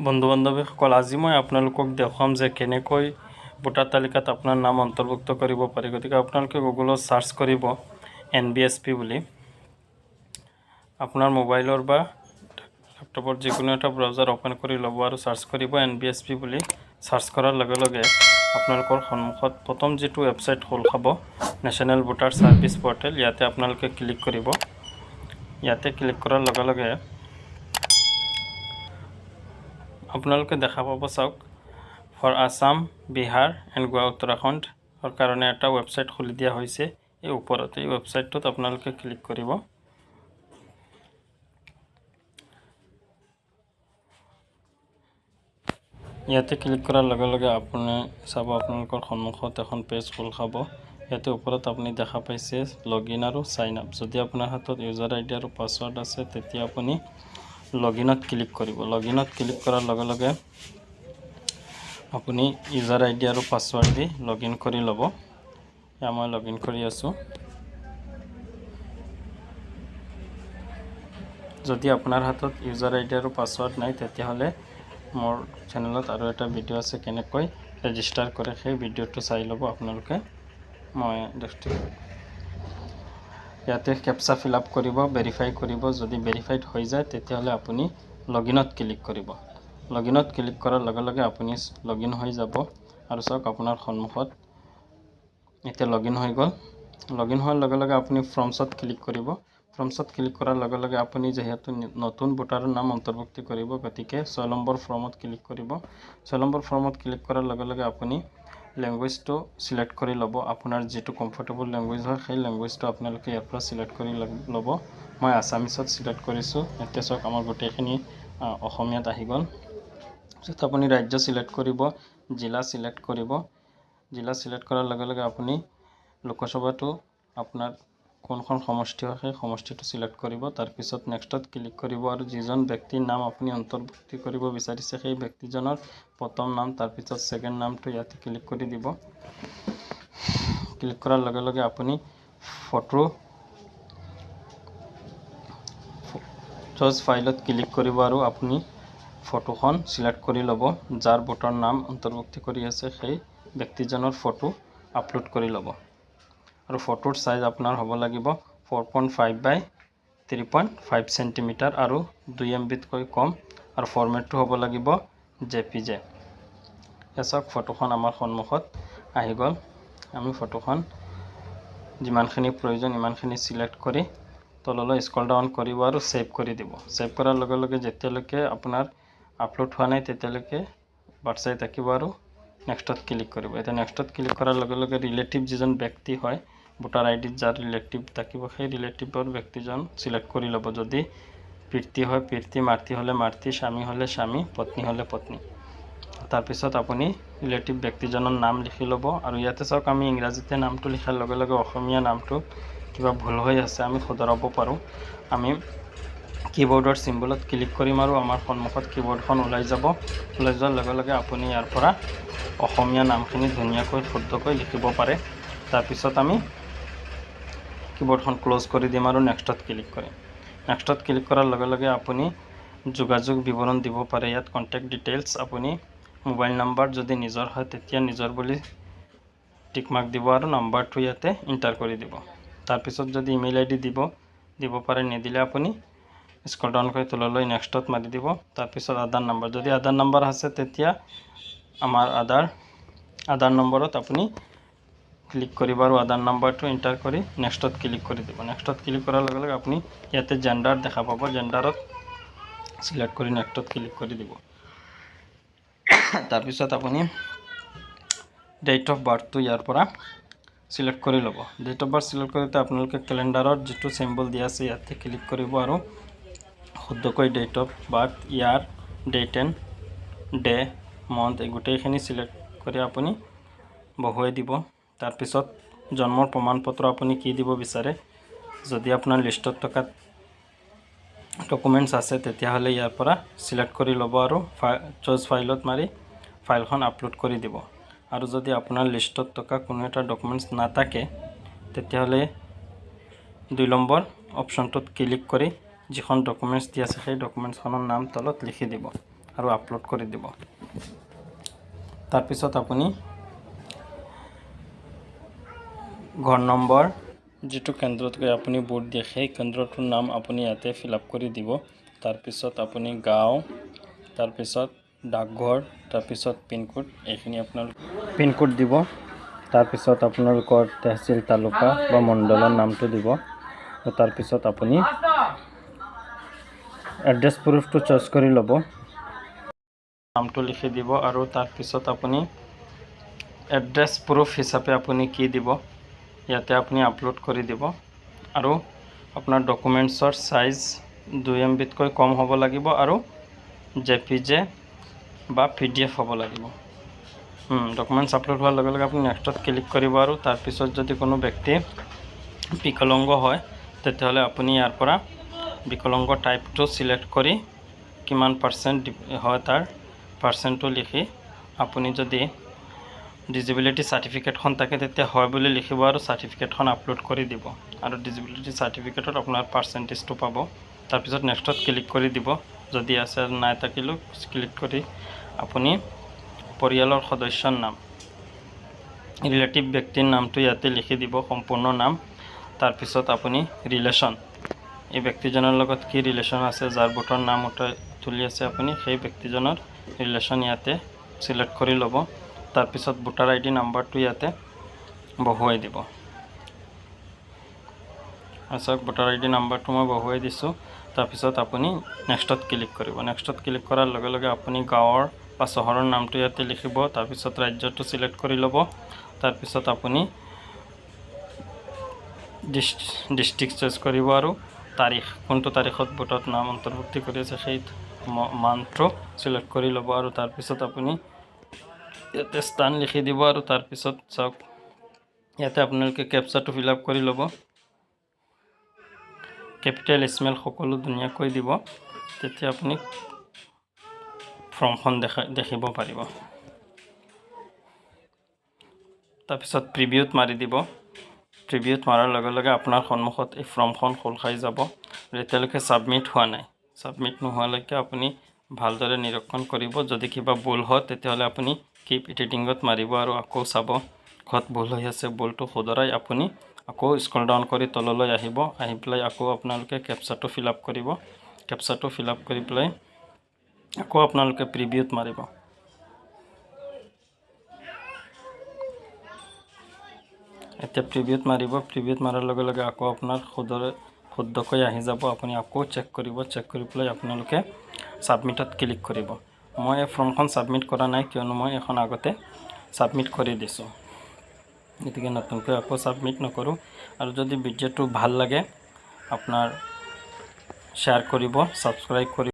বন্ধু বান্ধৱীসকল আজি মই আপোনালোকক দেখাম যে কেনেকৈ ভোটাৰ তালিকাত আপোনাৰ নাম অন্তৰ্ভুক্ত কৰিব পাৰি। গতিকে আপোনালোকে গুগলত সাৰ্চ কৰিব NBSP বুলি। আপোনাৰ মোবাইলৰ বা ল্যাপটপৰ যিকোনো এটা ব্ৰাউজাৰ ওপেন কৰি ল'ব আৰু সাৰ্চ কৰিব NBSP বুলি। সাৰ্চ কৰাৰ লগে লগে আপোনালোকৰ সন্মুখত প্ৰথম যেটো ওয়েবসাইট খোল খাব নেশ্যনেল ভোটাৰ সাৰ্ভিস পোৰ্টেল, ইয়াতে আপোনালোকে ক্লিক কৰিব। ইয়াতে ক্লিক কৰাৰ লগে লগে আপোনালোকে দেখা পাব চাওক ফৰ আসাম, বিহাৰ এণ্ড গোৱা উত্তৰাখণ্ডৰ কাৰণে এটা ওয়েবসাইট খুলি দিয়া হৈছে। এই ওপৰত এই ওয়েবসাইটটোত আপোনালোকে ক্লিক কৰিব। ইয়াতে ক্লিক কৰাৰ লগে লগে আপুনি চাব আপোনালোকৰ সন্মুখত এখন পেজ খোল খাব। ইয়াতে ওপৰত আপুনি দেখা পাইছে লগইন আৰু সাইন আপ। যদি আপোনাৰ হাতত ইউজাৰ আইডি আৰু পাসওয়াৰ্ড আছে তেতিয়া আপুনি লগইনত ক্লিক কৰিব। লগইনত ক্লিক কৰাৰ লগে লগে আপুনি ইউজাৰ আইডি আৰু পাসওয়াৰ্ড দি লগইন কৰি ল'ব। এতিয়া মই লগইন কৰি আছো। যদি আপোনাৰ হাতত ইউজাৰ আইডি আৰু পাসওয়াৰ্ড নাই তেতিয়াহ'লে মোৰ চেনেলত আৰু এটা ভিডিও আছে কেনেকৈ ৰেজিষ্টাৰ কৰে, সেই ভিডিওটো চাই ল'ব আপোনালোকে। মই ইয়াতে ক্যাপচা ফিল আপ কৰিব, ভেৰিফাই কৰিব। যদি ভেৰিফাইড হৈ যায় তেতিয়াহ'লে আপুনি লগইনত ক্লিক কৰিব। লগইনত ক্লিক কৰাৰ লগে লগে আপুনি লগইন হৈ যাব আৰু চাওক আপোনাৰ সন্মুখত এতিয়া লগইন হৈ গ'ল। লগইন হোৱাৰ লগে লগে আপুনি ফৰ্মছত ক্লিক কৰিব। ফৰ্মছত ক্লিক কৰাৰ লগে লগে আপুনি যেহেতু নতুন ভোটাৰৰ নাম অন্তৰ্ভুক্ত কৰিব গতিকে 6 নম্বৰ ফৰ্মত ক্লিক কৰিব। 6 নম্বৰ ফৰ্মত ক্লিক কৰাৰ লগে লগে আপুনি ল্যাঙ্গুৱেজটো সিলেক্ট কৰি ল'ব। আপোনাৰ যেটো কমফৰ্টেবল ল্যাঙ্গুৱেজ হয় সেই ল্যাঙ্গুৱেজটো আপোনালোকে ইয়াৰ পৰা সিলেক্ট কৰি ল'ব। মই আসামিছত সিলেক্ট কৰিছো। এতিয়া চাওক আমাৰ গোটেইখিনি অসমীয়াত আহি গ'ল। পিছত আপুনি ৰাজ্য সিলেক্ট কৰিব, জিলা সিলেক্ট কৰিব। জিলা সিলেক্ট কৰাৰ লগে লগে আপুনি লোকসভাটো আপোনাৰ কোনখন সমষ্টি হয় সেই সমষ্টিটো সিলেক্ট কৰিব। তাৰ পিছত নেক্সটত ক্লিক কৰিব আৰু যিজন ব্যক্তিৰ নাম আপুনি অন্তৰ্ভুক্ত কৰিব বিচাৰিছে সেই ব্যক্তিজনৰ প্ৰথম নাম তাৰ পিছত সেকেন্ড নামটো ইয়াতে ক্লিক কৰি দিব। ক্লিক কৰাৰ লগে লগে আপুনি ফটো চুজ ফাইলত ক্লিক কৰিব আৰু আপুনি ফটোখন সিলেক্ট কৰি ল'ব। যাৰ ভোটাৰ নাম অন্তৰ্ভুক্ত কৰি আছে সেই ব্যক্তিজনৰ ফটো আপলোড কৰি ল'ব। আৰু ফটোৰ সাইজ আপোনাৰ হ'ব লাগিব 4.5 বাই 3.5 সেন্টিমিটাৰ আৰু 2 MBতকৈ কম আৰু ফৰমেটটো হ'ব লাগিব JPG। এছক ফটোখন আমাৰ সন্মুখত আহি গ'ল। আমি ফটোখন যিমানখিনি প্ৰয়োজন ইমানখিনি সিলেক্ট কৰি তললৈ স্ক্ৰল ডাউন কৰিব আৰু সেভ কৰি দিব। সেভ কৰাৰ লগে লগে যেতিয়ালৈকে আপোনাৰ আপলোড হোৱা নাই তেতিয়ালৈকে বাটচাই থাকিব আৰু নেক্সটত ক্লিক কৰিব। এটা নেক্সটত ক্লিক কৰাৰ লগে লগে ৰিলেটিভ যিজন ব্যক্তি হয় ভোটাৰ আইডিত যাৰ ৰিলেটিভ থাকিব সেই ৰিলেটিভৰ ব্যক্তিজন সিলেক্ট কৰি ল'ব। যদি পিতৃ হয় পিতৃ, মাতৃ হ'লে মাতৃ, স্বামী হ'লে স্বামী, পত্নী হ'লে পত্নী। তাৰ পিছত আপুনি ৰিলেটিভ ব্যক্তিজনৰ নাম লিখি ল'ব। আৰু ইয়াতে চাওক আমি ইংৰাজীতে নামটো লিখাৰ লগে লগে অসমীয়া নামটো কিবা ভুল হৈ আছে আমি শুধৰাব পাৰোঁ। আমি কিবোৰ্ডৰ সিম্বলত ক্লিক কৰিম আৰু আমাৰ সন্মুখত কিবোৰ্ডখন ওলাই যাব। ওলাই যোৱাৰ লগে লগে আপুনি ইয়াৰ পৰা অসমীয়া নামখিনি ধুনীয়াকৈ শুদ্ধকৈ লিখিব পাৰে। তাৰ পিছত আমি কিবোৰ্ডখন ক্লোজ কৰি দিম আৰু নেক্সটত ক্লিক কৰিম। নেক্সটত ক্লিক কৰাৰ লগে লগে আপুনি যোগাযোগ বিৱৰণ দিব পাৰে। ইয়াত কন্টেক্ট ডিটেইলছ আপুনি মোবাইল নাম্বাৰ যদি নিজৰ হয় তেতিয়া নিজৰ বুলি টিক মাৰ্ক দিব আৰু নাম্বাৰটো ইয়াতে এন্টাৰ কৰি দিব। তাৰ পিছত যদি ইমেইল আইডি দিব পাৰে, নিদিলে আপুনি স্ক্ৰল ডাউন কৰি তললৈ নেক্সটত মাৰি দিব। তাৰ পিছত আধাৰ নাম্বাৰ, যদি আধাৰ নাম্বাৰ আছে তেতিয়া আমাৰ আধাৰ নম্বৰত আপুনি ক্লিক কৰিব আৰু আধাৰ নাম্বাৰটো এন্টাৰ কৰি নেক্সটত ক্লিক কৰি দিব। নেক্সটত ক্লিক কৰাৰ লগে লগে আপুনি ইয়াতে জেন্ডাৰ দেখা পাব। জেন্ডাৰত সিলেক্ট কৰি নেক্সটত ক্লিক কৰি দিব। তাৰ পিছত আপুনি ডেট অফ বাৰ্থটো ইয়াৰ পৰা সিলেক্ট কৰি ল'ব। ডেট অফ বাৰ্থ সিলেক্ট কৰোঁতে আপোনালোকে কেলেণ্ডাৰত যেটো সিম্বল দিয়া আছে ইয়াতে ক্লিক কৰিব আৰু শুদ্ধকৈ date of birth, year, date and day, month এই গোটেইখিনি সিলেক্ট কৰি আপুনি বহুৱাই দিব। তাৰ পিছত জন্মৰ প্ৰমাণপত্ৰ আপুনি কি দিব বিচাৰে। যদি আপোনাৰ লিষ্টত থকা ডকুমেন্টছ আছে তেতিয়াহ'লে ইয়াৰ পৰা সিলেক্ট কৰি ল'ব আৰু চুজ ফাইলত মাৰি ফাইলখন আপলোড কৰি দিব। আৰু যদি আপোনাৰ লিষ্টত থকা কোনো এটা ডকুমেন্টছ নাথাকে তেতিয়াহ'লে 2 নম্বৰ অপশ্যনটোত ক্লিক কৰি যিখন ডকুমেন্টছ দিয়া আছে সেই ডকুমেন্টছখনৰ নাম তলত লিখি দিব। আৰু আপলোড কৰি দিব। তাৰপিছত আপুনি ঘৰ নম্বৰ যিটো কেন্দ্ৰত গৈ আপুনি ভোট দিয়ে সেই কেন্দ্ৰটোৰ নাম আপুনি ইয়াতে ফিল আপ কৰি দিব। তাৰপিছত আপুনি গাঁও, তাৰপিছত ডাকঘৰ, তাৰপিছত পিনক'ড, এইখিনি আপোনালোক পিনক'ড দিব। তাৰপিছত আপোনালোকৰ তহচিল, তালুকা বা মণ্ডলৰ নামটো দিব। তাৰপিছত আপুনি এড্ৰেছ প্ৰুফটো চইচ কৰি ল'ব, নামটো লিখি দিব। আৰু তাৰপিছত আপুনি এড্ৰেছ প্ৰুফ হিচাপে আপুনি কি দিব ইয়াতে আপুনি আপলোড কৰি দিব। আৰু আপোনাৰ ডকুমেণ্টছৰ চাইজ 2 MBতকৈ কম হ'ব লাগিব আৰু JPG বা PDF হ'ব লাগিব। ডকুমেণ্টছ আপলোড হোৱাৰ লগে লগে আপুনি নেক্সটত ক্লিক কৰিব। আৰু তাৰপিছত যদি কোনো ব্যক্তি বিকলাংগ হয় তেতিয়াহ'লে আপুনি ইয়াৰ পৰা বিকলাংগ টাইপটো চিলেক্ট কৰি কিমান পাৰ্চেণ্ট হয় তাৰ পাৰ্চেণ্টটো লিখি, আপুনি যদি ডিজেবিলিটি চাৰ্টিফিকেটখন থাকে তেতিয়া হয় বুলি লিখিব আৰু চাৰ্টিফিকেটখন আপলোড কৰি দিব। আৰু ডিজেবিলিটি চাৰ্টিফিকেটত আপোনাৰ পাৰ্চেণ্টেজটো পাব। তাৰপিছত নেক্সটত ক্লিক কৰি দিব। যদি আছে নাই থাকিলেও ক্লিক কৰি আপুনি পৰিয়ালৰ সদস্যৰ নাম, ৰিলেটিভ ব্যক্তিৰ নামটো ইয়াতে লিখি দিব, সম্পূৰ্ণ নাম। তাৰপিছত আপুনি ৰিলেশ্যন, এই ব্যক্তিজনৰ লগত কি ৰিলেশ্যন আছে, যাৰ ভোটৰ নাম তুলি আছে আপুনি সেই ব্যক্তিজনৰ ৰিলেশ্যন ইয়াতে চিলেক্ট কৰি ল'ব। তাৰপিছত ভোটাৰ ID নাম্বাৰটো ইয়াতে বহুৱাই দিব। চাওক ভোটাৰ ID নাম্বাৰটো মই বহুৱাই দিছোঁ। তাৰপিছত আপুনি নেক্সটত ক্লিক কৰিব। নেক্সটত ক্লিক কৰাৰ লগে লগে আপুনি গাঁৱৰ বা চহৰৰ নামটো ইয়াতে লিখিব। তাৰপিছত ৰাজ্যটো চিলেক্ট কৰি ল'ব। তাৰপিছত আপুনি ডিষ্ট্ৰিক্ট চইচ কৰিব আৰু তাৰিখ, কোনটো তাৰিখত ভোটত নাম অন্তৰ্ভুক্তি কৰি আছে সেই মানটো চিলেক্ট কৰি ল'ব। আৰু তাৰপিছত আপুনি ইয়াতে স্থান লিখি দিব। আৰু তাৰপিছত চাওক ইয়াতে আপোনালোকে কেপচাটো ফিল আপ কৰি ল'ব, কেপিটেল স্মল সকলো ধুনীয়াকৈ দিব, তেতিয়া আপুনি ফৰ্মখন দেখিব পাৰিব। তাৰপিছত প্ৰিভিউত মাৰি দিব। প্ৰিভিউত মাৰাৰ লগে লগে আপোনাৰ সন্মুখত এই ফৰ্মখন খোল খাই যাব। এতিয়ালৈকে ছাবমিট হোৱা নাই। ছাবমিট নোহোৱালৈকে আপুনি ভালদৰে নিৰীক্ষণ কৰিব। যদি কিবা ভুল হয় তেতিয়াহ'লে আপুনি কিপ এডিটিঙত মাৰিব আৰু আকৌ চাব ক'ত ভুল হৈ আছে। ভুলটো শুধৰাই আপুনি আকৌ স্ক্ৰল ডাউন কৰি তললৈ আহিব। আহি পেলাই আকৌ আপোনালোকে কেপচাটো ফিল আপ কৰিব। কেপচাটো ফিল আপ কৰি পেলাই আকৌ আপোনালোকে প্ৰিভিউত মাৰিব। এতিয়া প্ৰিভিউত মাৰিব। প্ৰিভিউত মাৰাৰ লগে লগে আকৌ আপোনাৰ শুদ্ধকৈ আহি যাব। আপুনি আকৌ চেক কৰিব। চেক কৰি পেলাই আপোনালোকে ছাবমিটত ক্লিক কৰিব। মই এই ফৰ্মখন ছাবমিট কৰা নাই, কিয়নো মই এখন আগতে ছাবমিট কৰি দিছোঁ। গতিকে নতুনকৈ আকৌ ছাবমিট নকৰোঁ। আৰু যদি ভিডিঅ'টো ভাল লাগে আপোনাৰ শ্বেয়াৰ কৰিব, ছাবস্ক্ৰাইব কৰিব।